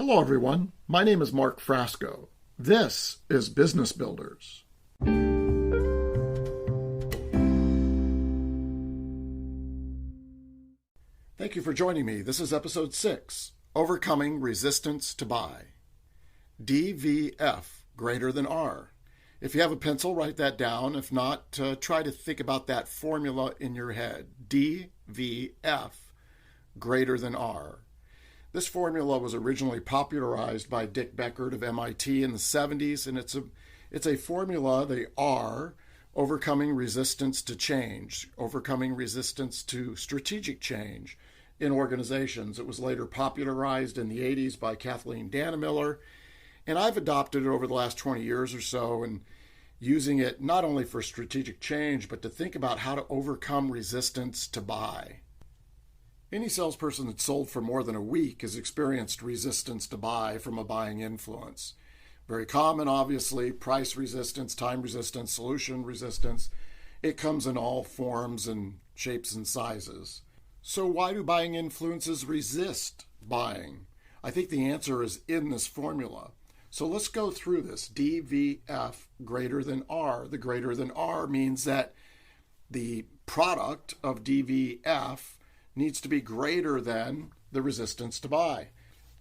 Hello everyone, my name is Mark Frasco. This is Business Builders. Thank you for joining me. This is episode 6, Overcoming Resistance to Buy. DVF greater than R. If you have a pencil, write that down. If not, try to think about that formula in your head. DVF greater than R. This formula was originally popularized by Dick Beckert of MIT in the 70s, and it's a formula, the R, overcoming resistance to change, overcoming resistance to strategic change in organizations. It was later popularized in the 80s by Kathleen Dannemiller, and I've adopted it over the last 20 years or so, and using it not only for strategic change, but to think about how to overcome resistance to buy. Any salesperson that's sold for more than a week has experienced resistance to buy from a buying influence. Very common, obviously, price resistance, time resistance, solution resistance. It comes in all forms and shapes and sizes. So why do buying influences resist buying? I think the answer is in this formula. So let's go through this. DVF greater than R. The greater than R means that the product of DVF needs to be greater than the resistance to buy.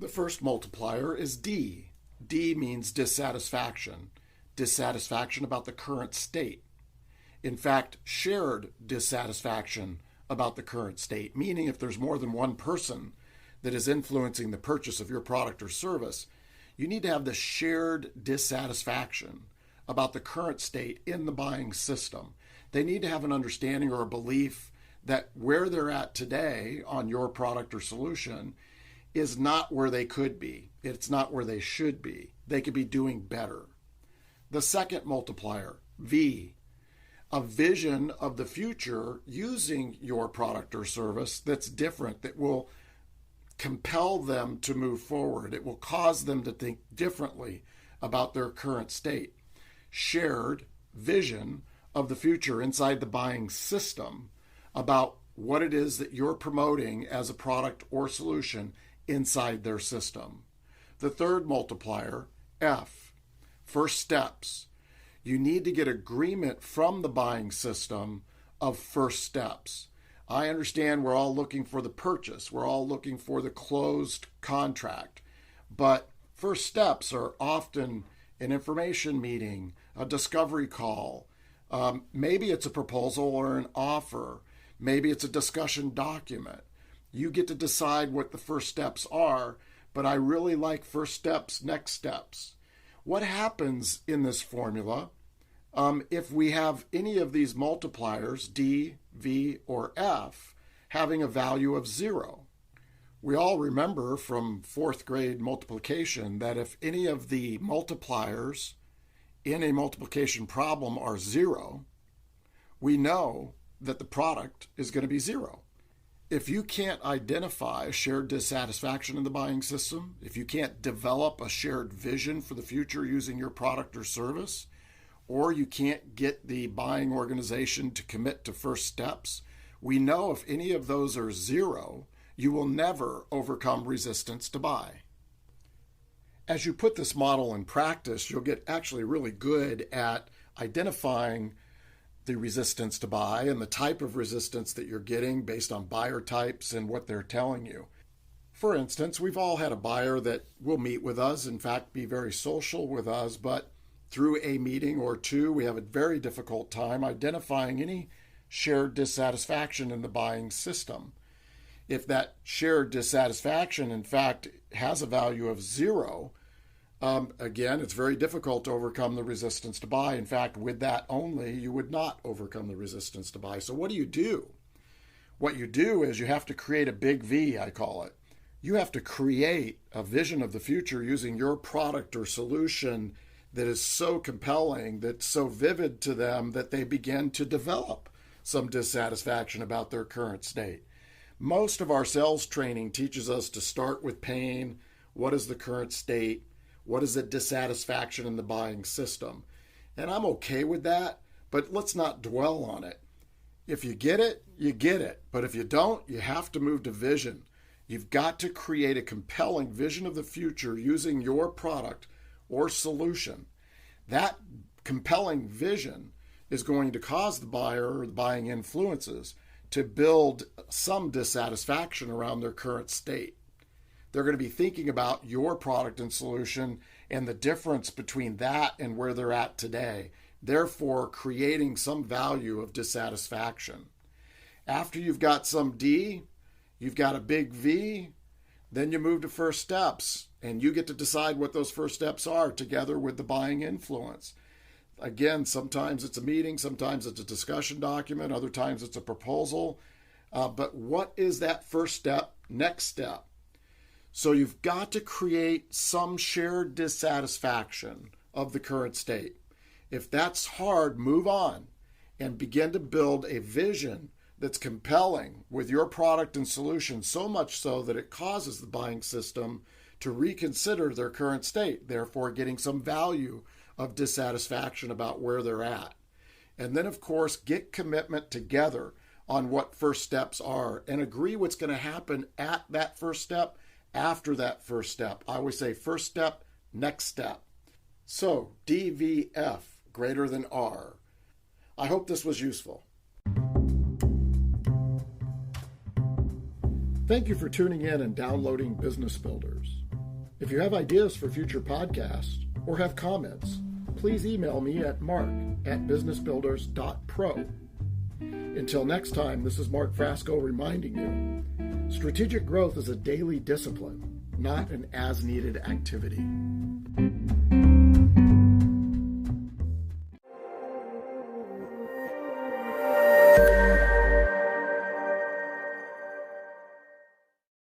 The first multiplier is D. D means dissatisfaction. Dissatisfaction about the current state. In fact, shared dissatisfaction about the current state, meaning if there's more than one person that is influencing the purchase of your product or service, you need to have the shared dissatisfaction about the current state in the buying system. They need to have an understanding or a belief that where they're at today on your product or solution is not where they could be. It's not where they should be. They could be doing better. The second multiplier, V, a vision of the future using your product or service that's different, that will compel them to move forward. It will cause them to think differently about their current state. Shared vision of the future inside the buying system about what it is that you're promoting as a product or solution inside their system. The third multiplier, F, first steps. You need to get agreement from the buying system of first steps. I understand we're all looking for the purchase. We're all looking for the closed contract. But first steps are often an information meeting, a discovery call. Maybe it's a proposal or an offer. Maybe it's a discussion document. You get to decide what the first steps are, but I really like first steps, next steps. What happens in this formula if we have any of these multipliers, D, V, or F, having a value of 0? We all remember from 4th grade multiplication that if any of the multipliers in a multiplication problem are 0, we know that the product is going to be 0. If you can't identify a shared dissatisfaction in the buying system, if you can't develop a shared vision for the future using your product or service, or you can't get the buying organization to commit to first steps, we know if any of those are 0, you will never overcome resistance to buy. As you put this model in practice, you'll get actually really good at identifying the resistance to buy and the type of resistance that you're getting based on buyer types and what they're telling you. For instance, we've all had a buyer that will meet with us, in fact, be very social with us, but through a meeting or two, we have a very difficult time identifying any shared dissatisfaction in the buying system. If that shared dissatisfaction, in fact, has a value of 0, again, it's very difficult to overcome the resistance to buy. In fact, with that only, you would not overcome the resistance to buy. So what do? What you do is you have to create a big V, I call it. You have to create a vision of the future using your product or solution that is so compelling, that's so vivid to them that they begin to develop some dissatisfaction about their current state. Most of our sales training teaches us to start with pain. What is the current state? What is the dissatisfaction in the buying system? And I'm okay with that, but let's not dwell on it. If you get it, you get it. But if you don't, you have to move to vision. You've got to create a compelling vision of the future using your product or solution. That compelling vision is going to cause the buyer or the buying influences to build some dissatisfaction around their current state. They're going to be thinking about your product and solution and the difference between that and where they're at today, therefore creating some value of dissatisfaction. After you've got some D, you've got a big V, then you move to first steps, and you get to decide what those first steps are together with the buying influence. Again, sometimes it's a meeting, sometimes it's a discussion document, other times it's a proposal. But what is that first step, next step? So you've got to create some shared dissatisfaction of the current state. If that's hard, move on and begin to build a vision that's compelling with your product and solution, so much so that it causes the buying system to reconsider their current state, therefore getting some value of dissatisfaction about where they're at. And then, of course, get commitment together on what first steps are and agree what's going to happen at that first step, after that first step. I always say first step, next step. So DVF greater than R. I hope this was useful. Thank you for tuning in and downloading Business Builders. If you have ideas for future podcasts or have comments, please email me at mark@businessbuilders.pro. Until next time, this is Mark Frasco reminding you, strategic growth is a daily discipline, not an as-needed activity.